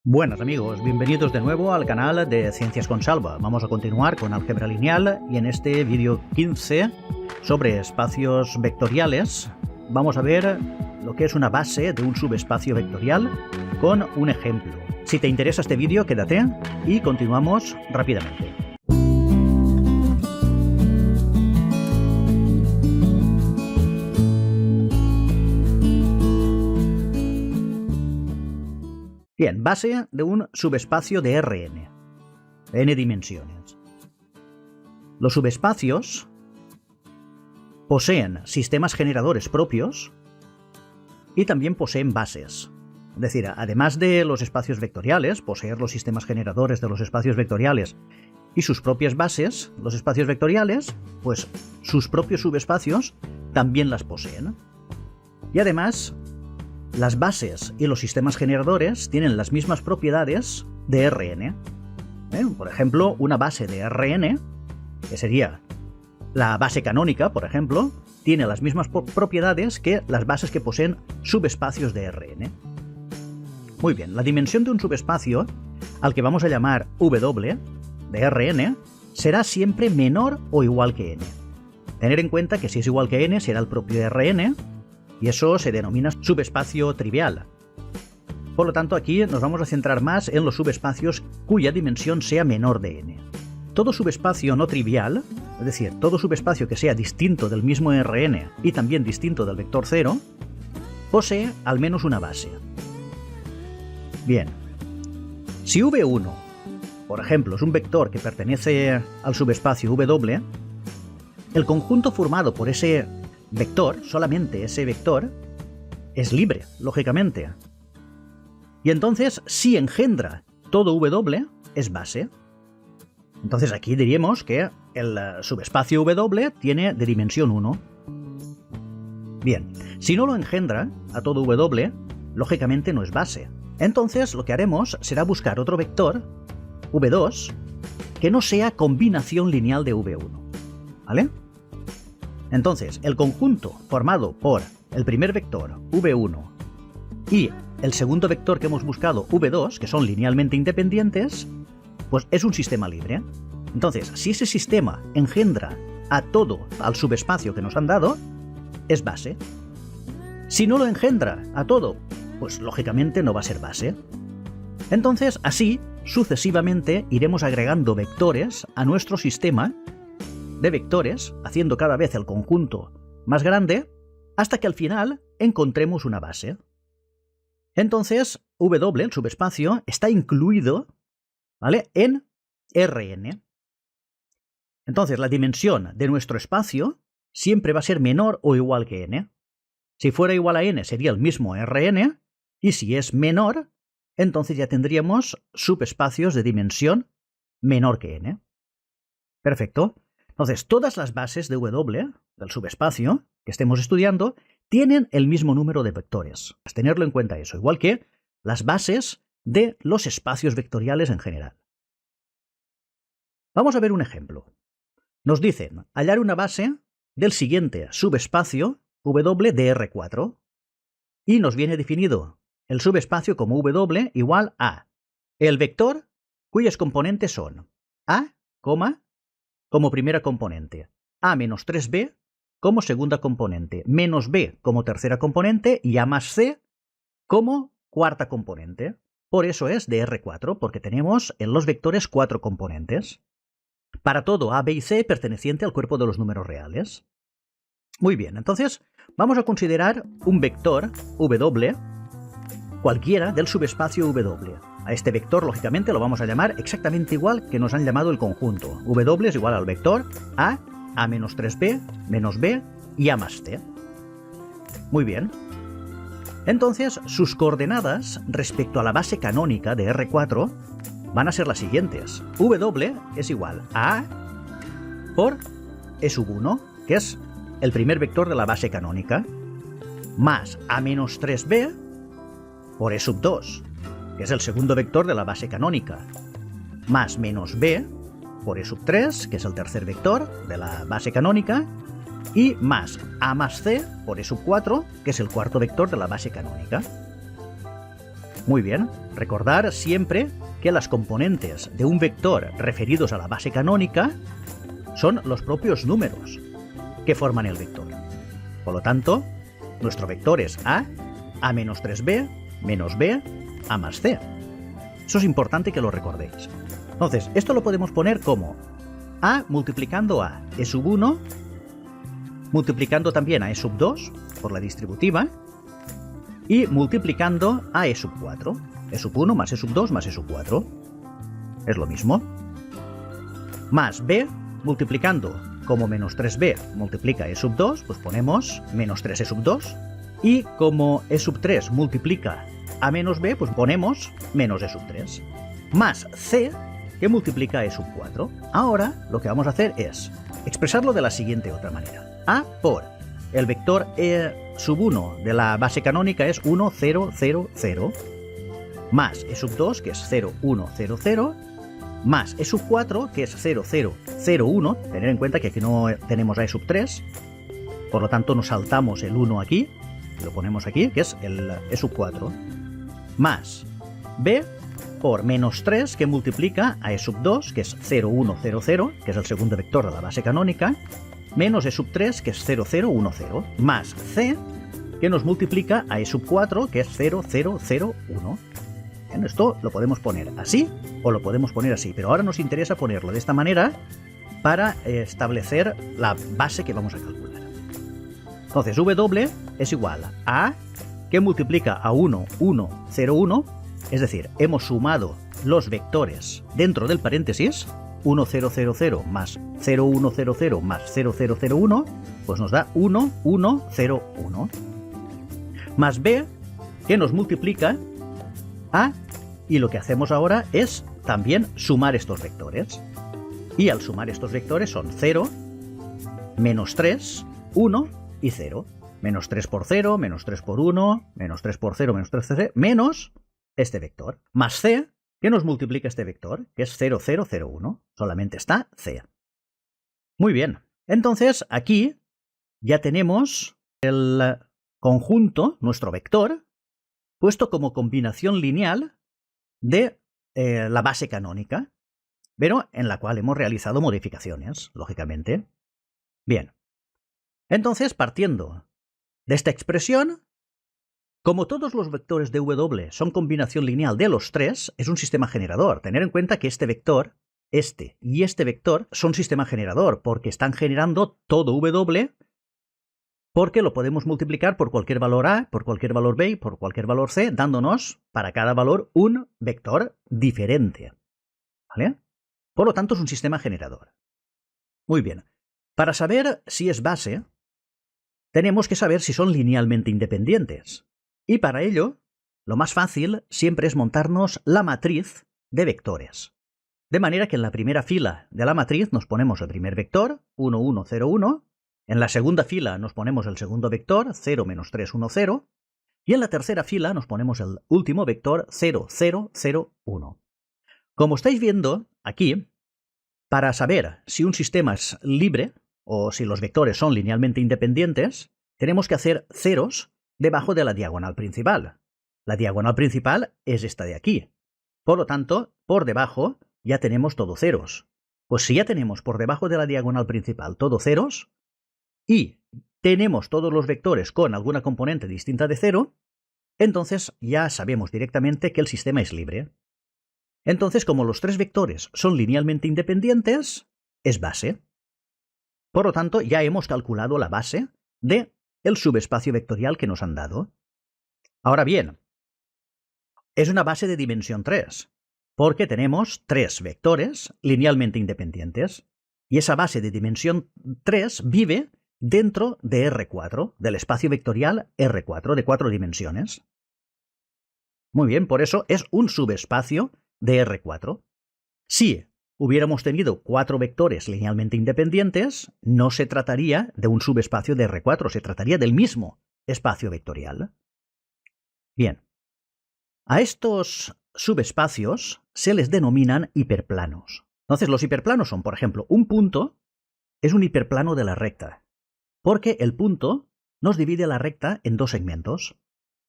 Buenas amigos, bienvenidos de nuevo al canal de Ciencias con Salva. Vamos a continuar con álgebra lineal y en este vídeo 15 sobre espacios vectoriales vamos a ver lo que es una base de un subespacio vectorial con un ejemplo. Si te interesa este vídeo, quédate y continuamos rápidamente. Bien, base de un subespacio de Rn, n dimensiones. Los subespacios poseen sistemas generadores propios y también poseen bases. Es decir, además de los espacios vectoriales, poseer los sistemas generadores de los espacios vectoriales y sus propias bases, los espacios vectoriales, pues sus propios subespacios también las poseen. Y además, las bases y los sistemas generadores tienen las mismas propiedades de Rn. Por ejemplo, una base de Rn, que sería la base canónica, por ejemplo, tiene las mismas propiedades que las bases que poseen subespacios de Rn. Muy bien, la dimensión de un subespacio, al que vamos a llamar W de Rn, será siempre menor o igual que n. Tener en cuenta que si es igual que n será el propio Rn, y eso se denomina subespacio trivial. Por lo tanto, aquí nos vamos a centrar más en los subespacios cuya dimensión sea menor de n. Todo subespacio no trivial, es decir, todo subespacio que sea distinto del mismo Rn y también distinto del vector 0, posee al menos una base. Bien, si V1, por ejemplo, es un vector que pertenece al subespacio W, el conjunto formado por ese vector, solamente ese vector, es libre, lógicamente. Y entonces, si engendra todo W, es base. Entonces aquí diríamos que el subespacio W tiene de dimensión 1. Bien, si no lo engendra a todo W, lógicamente no es base. Entonces lo que haremos será buscar otro vector, V2, que no sea combinación lineal de V1. ¿Vale? Entonces, el conjunto formado por el primer vector, V1, y el segundo vector que hemos buscado, V2, que son linealmente independientes, pues es un sistema libre. Entonces, si ese sistema engendra a todo al subespacio que nos han dado, es base. Si no lo engendra a todo, pues lógicamente no va a ser base. Entonces, así, sucesivamente, iremos agregando vectores a nuestro sistema de vectores, haciendo cada vez el conjunto más grande, hasta que al final encontremos una base. Entonces, W, el subespacio, está incluido, ¿vale?, en Rn. Entonces, la dimensión de nuestro espacio siempre va a ser menor o igual que n. Si fuera igual a n, sería el mismo Rn, y si es menor, entonces ya tendríamos subespacios de dimensión menor que n. Perfecto. Entonces, todas las bases de W, del subespacio, que estemos estudiando, tienen el mismo número de vectores. Pues tenerlo en cuenta eso, igual que las bases de los espacios vectoriales en general. Vamos a ver un ejemplo. Nos dicen hallar una base del siguiente subespacio W de R4 y nos viene definido el subespacio como W igual a el vector cuyos componentes son A, como primera componente, A menos 3B como segunda componente, menos B como tercera componente y A más C como cuarta componente. Por eso es de R4, porque tenemos en los vectores 4 componentes. Para todo A, B y C perteneciente al cuerpo de los números reales. Muy bien, entonces vamos a considerar un vector W, cualquiera del subespacio W. A este vector, lógicamente, lo vamos a llamar exactamente igual que nos han llamado el conjunto. W es igual al vector A menos 3B, menos B y A más C. Muy bien. Entonces, sus coordenadas respecto a la base canónica de R4 van a ser las siguientes. W es igual a por E sub 1, que es el primer vector de la base canónica, más A menos 3B por E sub 2, que es el segundo vector de la base canónica, más menos B por E sub 3, que es el tercer vector de la base canónica, y más A más C por E sub 4, que es el cuarto vector de la base canónica. Muy bien, recordar siempre que las componentes de un vector referidos a la base canónica son los propios números que forman el vector. Por lo tanto, nuestro vector es A menos 3B, menos B, A más C. Eso es importante que lo recordéis. Entonces, esto lo podemos poner como A multiplicando a E sub 1, multiplicando también a E sub 2 por la distributiva, y multiplicando a E sub 4. E sub 1 más E sub 2 más E sub 4. Es lo mismo. Más B multiplicando, como menos 3B multiplica E sub 2, pues ponemos menos 3E sub 2. Y como E sub 3 multiplica a menos B, pues ponemos menos E sub 3. Más C, que multiplica a E sub 4. Ahora lo que vamos a hacer es expresarlo de la siguiente otra manera. A por el vector E sub 1 de la base canónica es 1, 0, 0, 0. Más E sub 2, que es 0, 1, 0, 0. Más E sub 4, que es 0, 0, 0, 1. Tener en cuenta que aquí no tenemos a E sub 3. Por lo tanto, nos saltamos el 1 aquí. Lo ponemos aquí, que es el E sub 4. Más B por menos 3, que multiplica a E sub 2, que es 0, 1, 0, 0, que es el segundo vector de la base canónica, menos E sub 3, que es 0, 0, 1, 0, más C, que nos multiplica a E sub 4, que es 0, 0, 0, 1. Bien, esto lo podemos poner así o lo podemos poner así, pero ahora nos interesa ponerlo de esta manera para establecer la base que vamos a calcular. Entonces, W es igual a que multiplica a 1, 1, 0, 1, es decir, hemos sumado los vectores dentro del paréntesis, 1, 0, 0, 0 más 0, 1, 0, 0 más 0, 0, 0, 1, pues nos da 1, 1, 0, 1. Más B, que nos multiplica a, y lo que hacemos ahora es también sumar estos vectores. Y al sumar estos vectores son 0, menos 3, 1 y 0. Menos 3 por 0, menos 3 por 1, menos 3 por 0, menos 3 por 0, menos este vector. Más C, que nos multiplica este vector, que es 0, 0, 0, 1. Solamente está C. Muy bien. Entonces, aquí ya tenemos el conjunto, nuestro vector, puesto como combinación lineal de la base canónica, pero en la cual hemos realizado modificaciones, lógicamente. Bien. Entonces, partiendo de esta expresión, como todos los vectores de W son combinación lineal de los tres, es un sistema generador. Tener en cuenta que este vector, este y este vector son sistema generador, porque están generando todo W, porque lo podemos multiplicar por cualquier valor A, por cualquier valor B y por cualquier valor C, dándonos para cada valor un vector diferente. ¿Vale? Por lo tanto, es un sistema generador. Muy bien. Para saber si es base, tenemos que saber si son linealmente independientes. Y para ello, lo más fácil siempre es montarnos la matriz de vectores. De manera que en la primera fila de la matriz nos ponemos el primer vector, 1, 1, 0, 1. En la segunda fila nos ponemos el segundo vector, 0, menos 3, 1, 0. Y en la tercera fila nos ponemos el último vector, 0, 0, 0, 1. Como estáis viendo aquí, para saber si un sistema es libre o si los vectores son linealmente independientes, tenemos que hacer ceros debajo de la diagonal principal. La diagonal principal es esta de aquí. Por lo tanto, por debajo ya tenemos todo ceros. Pues si ya tenemos por debajo de la diagonal principal todo ceros y tenemos todos los vectores con alguna componente distinta de 0, entonces ya sabemos directamente que el sistema es libre. Entonces, como los tres vectores son linealmente independientes, es base. Por lo tanto, ya hemos calculado la base de el subespacio vectorial que nos han dado. Ahora bien, es una base de dimensión 3, porque tenemos tres vectores linealmente independientes, y esa base de dimensión 3 vive dentro de R4, del espacio vectorial R4 de 4 dimensiones. Muy bien, por eso es un subespacio de R4. Si hubiéramos tenido 4 vectores linealmente independientes, no se trataría de un subespacio de R4, se trataría del mismo espacio vectorial. Bien, a estos subespacios se les denominan hiperplanos. Entonces, los hiperplanos son, por ejemplo, un punto es un hiperplano de la recta, porque el punto nos divide la recta en dos segmentos.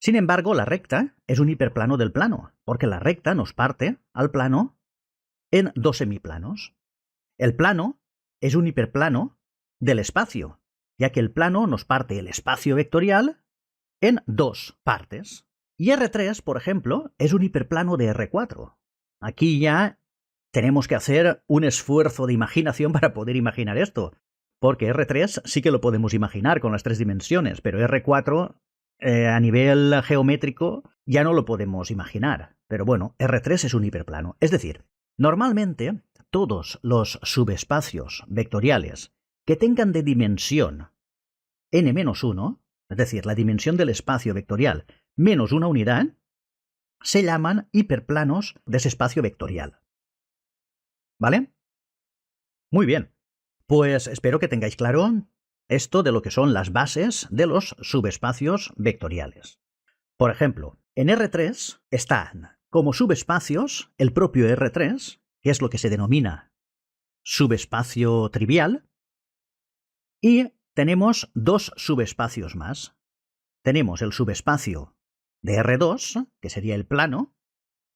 Sin embargo, la recta es un hiperplano del plano, porque la recta nos parte al plano en dos semiplanos. El plano es un hiperplano del espacio, ya que el plano nos parte el espacio vectorial en dos partes. Y R3, por ejemplo, es un hiperplano de R4. Aquí ya tenemos que hacer un esfuerzo de imaginación para poder imaginar esto, porque R3 sí que lo podemos imaginar con las tres dimensiones, pero R4 a nivel geométrico ya no lo podemos imaginar. Pero bueno, R3 es un hiperplano. Es decir, normalmente todos los subespacios vectoriales que tengan de dimensión n-1, es decir, la dimensión del espacio vectorial menos una unidad, se llaman hiperplanos de ese espacio vectorial. ¿Vale? Muy bien. Pues espero que tengáis claro esto de lo que son las bases de los subespacios vectoriales. Por ejemplo, en R3 están como subespacios el propio R3, que es lo que se denomina subespacio trivial, y tenemos dos subespacios más. Tenemos el subespacio de R2, que sería el plano,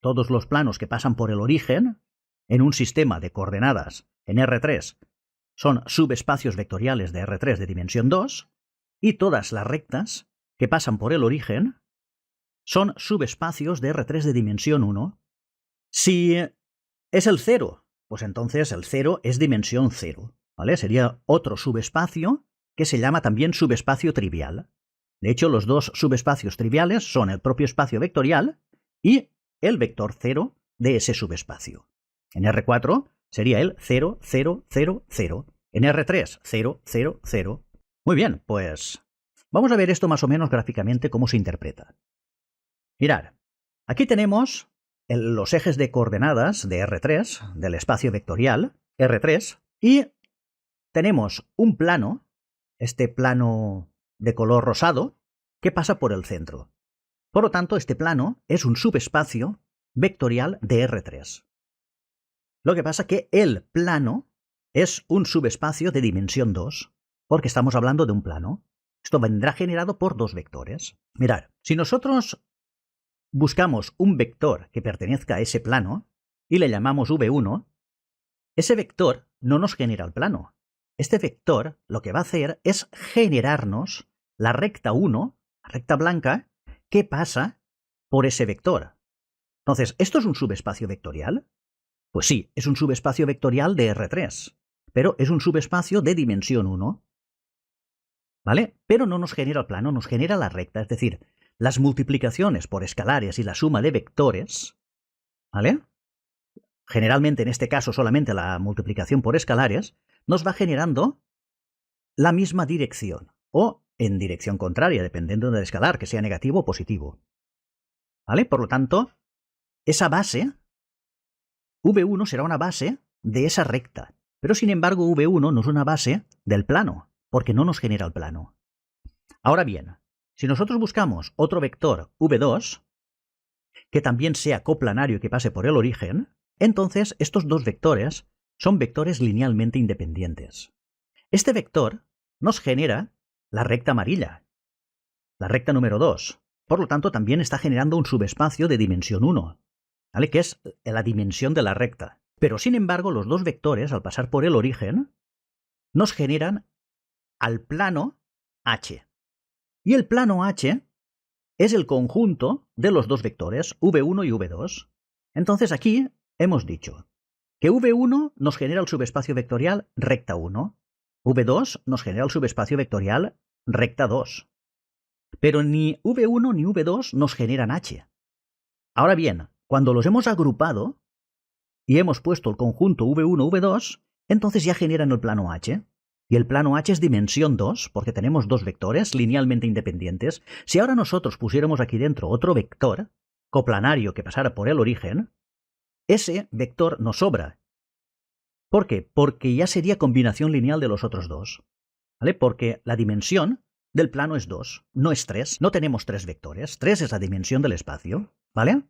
todos los planos que pasan por el origen en un sistema de coordenadas en R3 son subespacios vectoriales de R3 de dimensión 2, y todas las rectas que pasan por el origen son subespacios de R3 de dimensión 1. Si es el 0, pues entonces el 0 es dimensión 0, ¿vale? Sería otro subespacio que se llama también subespacio trivial. De hecho, los dos subespacios triviales son el propio espacio vectorial y el vector 0 de ese subespacio. En R4 sería el 0, 0, 0, 0. En R3, 0, 0, 0. Muy bien, pues vamos a ver esto más o menos gráficamente cómo se interpreta. Mirad, aquí tenemos los ejes de coordenadas de R3, del espacio vectorial, R3, y tenemos un plano, este plano de color rosado, que pasa por el centro. Por lo tanto, este plano es un subespacio vectorial de R3. Lo que pasa es que el plano es un subespacio de dimensión 2, porque estamos hablando de un plano. Esto vendrá generado por dos vectores. Mirad, si nosotros buscamos un vector que pertenezca a ese plano y le llamamos V1, ese vector no nos genera el plano. Este vector lo que va a hacer es generarnos la recta 1, la recta blanca, que pasa por ese vector. Entonces, ¿esto es un subespacio vectorial? Pues sí, es un subespacio vectorial de R3, pero es un subespacio de dimensión 1. ¿Vale? Pero no nos genera el plano, nos genera la recta, es decir, las multiplicaciones por escalares y la suma de vectores, ¿vale? Generalmente en este caso solamente la multiplicación por escalares, nos va generando la misma dirección, o en dirección contraria, dependiendo del escalar, que sea negativo o positivo. ¿Vale? Por lo tanto, esa base, V1 será una base de esa recta, pero sin embargo V1 no es una base del plano, porque no nos genera el plano. Ahora bien, si nosotros buscamos otro vector V2, que también sea coplanario y que pase por el origen, entonces estos dos vectores son vectores linealmente independientes. Este vector nos genera la recta amarilla, la recta número 2. Por lo tanto, también está generando un subespacio de dimensión 1, ¿vale? Que es la dimensión de la recta. Pero sin embargo, los dos vectores, al pasar por el origen, nos generan al plano H. Y el plano H es el conjunto de los dos vectores, V1 y V2. Entonces aquí hemos dicho que V1 nos genera el subespacio vectorial recta 1, V2 nos genera el subespacio vectorial recta 2. Pero ni V1 ni V2 nos generan H. Ahora bien, cuando los hemos agrupado y hemos puesto el conjunto V1, V2, entonces ya generan el plano H. Y el plano H es dimensión 2, porque tenemos dos vectores linealmente independientes. Si ahora nosotros pusiéramos aquí dentro otro vector coplanario que pasara por el origen, ese vector nos sobra. ¿Por qué? Porque ya sería combinación lineal de los otros dos. ¿Vale? Porque la dimensión del plano es 2, no es 3. No tenemos 3 vectores. 3 es la dimensión del espacio. ¿Vale?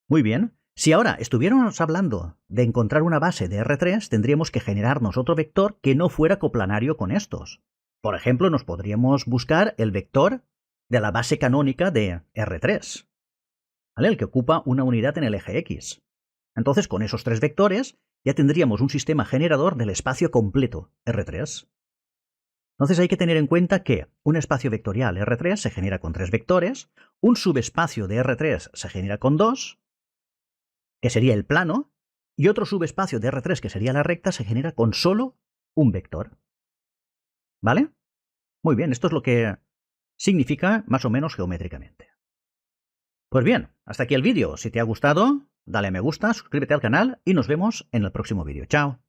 Muy bien. Si ahora estuviéramos hablando de encontrar una base de R3, tendríamos que generarnos otro vector que no fuera coplanario con estos. Por ejemplo, nos podríamos buscar el vector de la base canónica de R3, ¿vale? El que ocupa una unidad en el eje X. Entonces, con esos 3 vectores, ya tendríamos un sistema generador del espacio completo R3. Entonces hay que tener en cuenta que un espacio vectorial R3 se genera con 3 vectores, un subespacio de R3 se genera con 2, que sería el plano, y otro subespacio de R3, que sería la recta, se genera con solo un vector. ¿Vale? Muy bien, esto es lo que significa más o menos geométricamente. Pues bien, hasta aquí el vídeo. Si te ha gustado, dale a me gusta, suscríbete al canal y nos vemos en el próximo vídeo. ¡Chao!